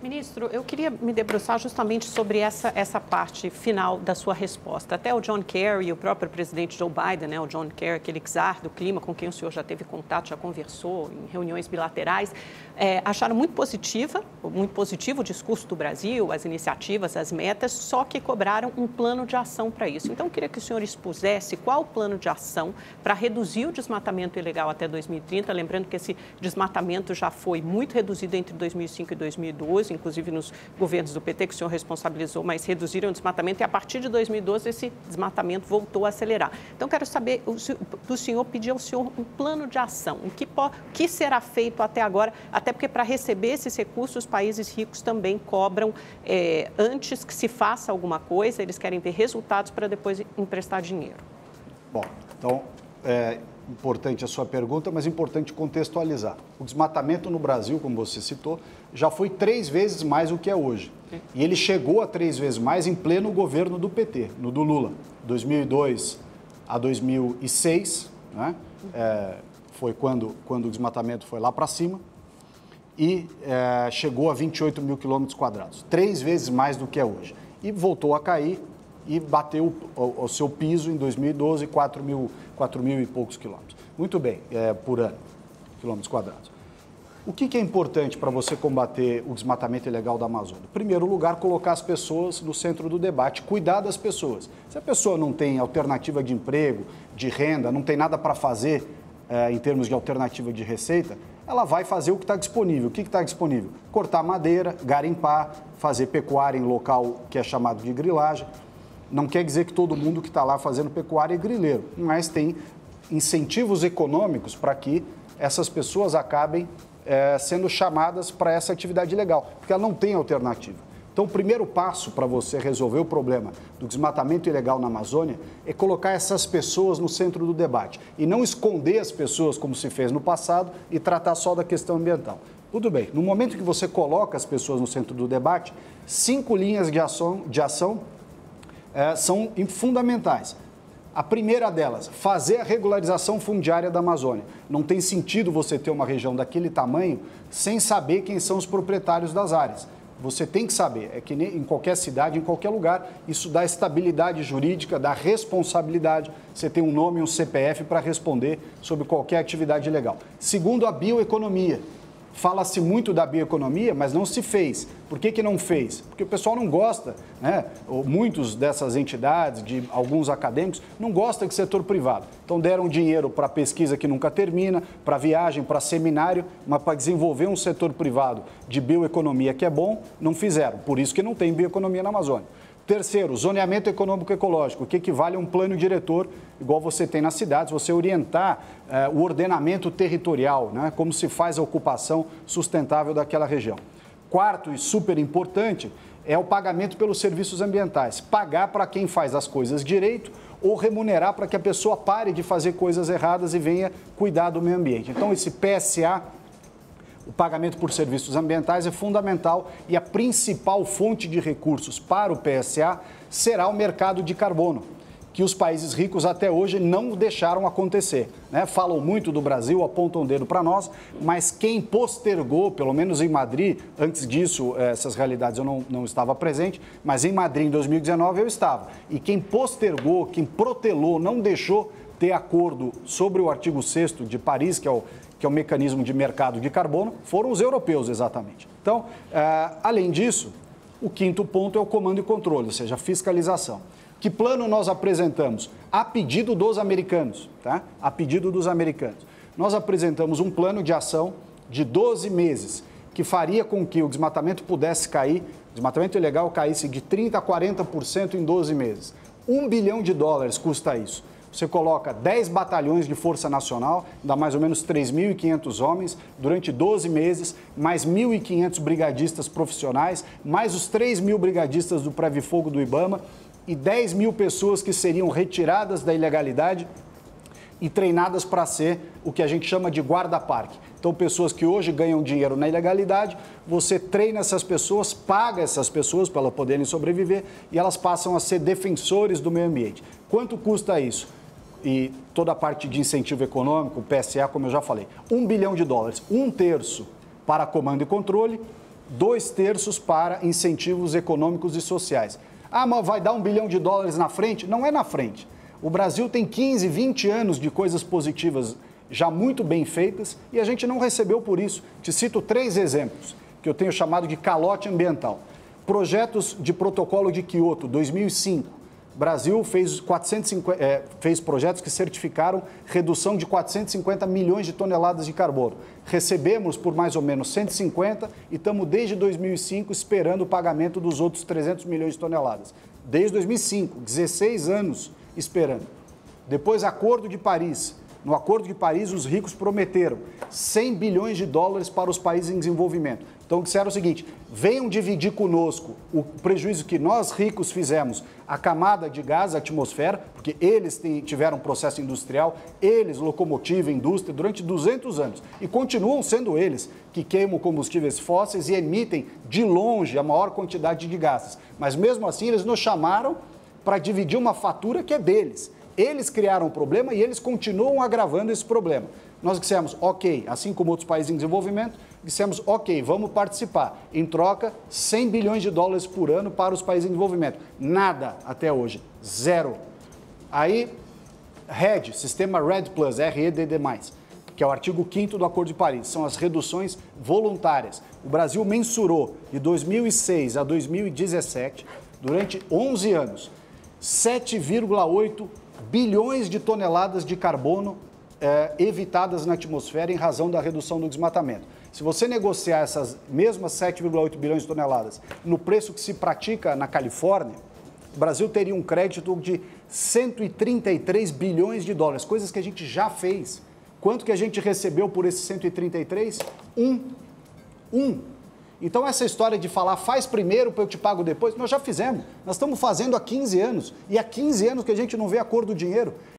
Ministro, eu queria me debruçar justamente sobre essa parte final da sua resposta. Até o John Kerry e o próprio presidente Joe Biden, né, o John Kerry, aquele czar do clima com quem o senhor já teve contato, já conversou em reuniões bilaterais, acharam muito positivo o discurso do Brasil, as iniciativas, as metas, só que cobraram um plano de ação para isso. Então, eu queria que o senhor expusesse qual o plano de ação para reduzir o desmatamento ilegal até 2030, lembrando que esse desmatamento já foi muito reduzido entre 2005 e 2012, inclusive nos governos do PT, que o senhor responsabilizou, mas reduziram o desmatamento e a partir de 2012 esse desmatamento voltou a acelerar. Então, quero saber do senhor, pedir ao senhor um plano de ação, o que será feito até agora, até porque para receber esses recursos os países ricos também cobram antes que se faça alguma coisa, eles querem ver resultados para depois emprestar dinheiro. Bom, então, importante a sua pergunta, mas importante contextualizar. O desmatamento no Brasil, como você citou, já foi 3 vezes mais do que é hoje. E ele chegou a 3 vezes mais em pleno governo do PT, no do Lula. 2002 a 2006, né? Foi quando o desmatamento foi lá para cima e chegou a 28 mil quilômetros quadrados. 3 vezes mais do que é hoje. E voltou a cair e bateu o seu piso em 2012, 4 mil e poucos quilômetros. Muito bem, por ano, quilômetros quadrados. O que é importante para você combater o desmatamento ilegal da Amazônia? Em primeiro lugar, colocar as pessoas no centro do debate, cuidar das pessoas. Se a pessoa não tem alternativa de emprego, de renda, não tem nada para fazer em termos de alternativa de receita, ela vai fazer o que está disponível. O que está disponível? Cortar madeira, garimpar, fazer pecuária em local que é chamado de grilagem. Não quer dizer que todo mundo que está lá fazendo pecuária é grileiro, mas tem incentivos econômicos para que essas pessoas acabem sendo chamadas para essa atividade ilegal, porque ela não tem alternativa. Então, o primeiro passo para você resolver o problema do desmatamento ilegal na Amazônia é colocar essas pessoas no centro do debate e não esconder as pessoas como se fez no passado e tratar só da questão ambiental. Tudo bem, no momento que você coloca as pessoas no centro do debate, 5 linhas de ação são fundamentais. A primeira delas, fazer a regularização fundiária da Amazônia. Não tem sentido você ter uma região daquele tamanho sem saber quem são os proprietários das áreas. Você tem que saber, é que em qualquer cidade, em qualquer lugar, isso dá estabilidade jurídica, dá responsabilidade. Você tem um nome e um CPF para responder sobre qualquer atividade ilegal. Segundo, a bioeconomia. Fala-se muito da bioeconomia, mas não se fez. Por que não fez? Porque o pessoal não gosta, né? Muitos dessas entidades, de alguns acadêmicos, não gostam de setor privado. Então deram dinheiro para pesquisa que nunca termina, para viagem, para seminário, mas para desenvolver um setor privado de bioeconomia que é bom, não fizeram. Por isso que não tem bioeconomia na Amazônia. Terceiro, zoneamento econômico ecológico, que equivale a um plano diretor, igual você tem nas cidades, você orientar o ordenamento territorial, né, como se faz a ocupação sustentável daquela região. Quarto e super importante é o pagamento pelos serviços ambientais. Pagar para quem faz as coisas direito ou remunerar para que a pessoa pare de fazer coisas erradas e venha cuidar do meio ambiente. Então, esse PSA, o pagamento por serviços ambientais, é fundamental e a principal fonte de recursos para o PSA será o mercado de carbono, que os países ricos até hoje não deixaram acontecer, né? Falam muito do Brasil, apontam o dedo para nós, mas quem postergou, pelo menos em Madrid, antes disso, essas realidades eu não estava presente, mas em Madrid, em 2019, eu estava. E quem postergou, quem protelou, não deixou ter acordo sobre o artigo 6º de Paris, que é o mecanismo de mercado de carbono, foram os europeus, exatamente. Então, além disso, o quinto ponto é o comando e controle, ou seja, a fiscalização. Que plano nós apresentamos? A pedido dos americanos, tá? A pedido dos americanos. Nós apresentamos um plano de ação de 12 meses, que faria com que o desmatamento pudesse cair, o desmatamento ilegal caísse de 30% a 40% em 12 meses. $1 bilhão custa isso. Você coloca 10 batalhões de Força Nacional, dá mais ou menos 3.500 homens, durante 12 meses, mais 1.500 brigadistas profissionais, mais os 3.000 brigadistas do Preve Fogo do IBAMA e 10 mil pessoas que seriam retiradas da ilegalidade e treinadas para ser o que a gente chama de guarda-parque. Então, pessoas que hoje ganham dinheiro na ilegalidade, você treina essas pessoas, paga essas pessoas para elas poderem sobreviver e elas passam a ser defensores do meio ambiente. Quanto custa isso? E toda a parte de incentivo econômico, o PSA, como eu já falei, $1 bilhão, 1/3 para comando e controle 2/3 para incentivos econômicos e sociais. Ah, mas vai dar $1 bilhão na frente? Não é na frente. O Brasil tem 15, 20 anos de coisas positivas já muito bem feitas e a gente não recebeu por isso. Te cito 3 exemplos que eu tenho chamado de calote ambiental. Projetos de protocolo de Quioto, 2005. O Brasil fez projetos que certificaram redução de 450 milhões de toneladas de carbono. Recebemos por mais ou menos 150 e estamos desde 2005 esperando o pagamento dos outros 300 milhões de toneladas. Desde 2005, 16 anos esperando. Depois, Acordo de Paris. No Acordo de Paris, os ricos prometeram $100 bilhões para os países em desenvolvimento. Então, disseram o seguinte, venham dividir conosco o prejuízo que nós, ricos, fizemos à camada de gás, à atmosfera, porque eles tiveram um processo industrial, eles, locomotiva, indústria, durante 200 anos. E continuam sendo eles que queimam combustíveis fósseis e emitem, de longe, a maior quantidade de gases. Mas, mesmo assim, eles nos chamaram para dividir uma fatura que é deles. Eles criaram o problema e eles continuam agravando esse problema. Nós dissemos, ok, assim como outros países em desenvolvimento, dissemos, ok, vamos participar. Em troca, $100 bilhões por ano para os países em desenvolvimento. Nada até hoje, zero. Aí, RED, Sistema RED+, REDD+, que é o artigo 5º do Acordo de Paris, são as reduções voluntárias. O Brasil mensurou de 2006 a 2017, durante 11 anos, 7,8 bilhões de toneladas de carbono evitadas na atmosfera em razão da redução do desmatamento. Se você negociar essas mesmas 7,8 bilhões de toneladas no preço que se pratica na Califórnia, o Brasil teria um crédito de 133 bilhões de dólares, coisas que a gente já fez. Quanto que a gente recebeu por esses 133? Um. Então, essa história de falar, faz primeiro, eu te pago depois, nós já fizemos. Nós estamos fazendo há 15 anos. E há 15 anos que a gente não vê a cor do dinheiro.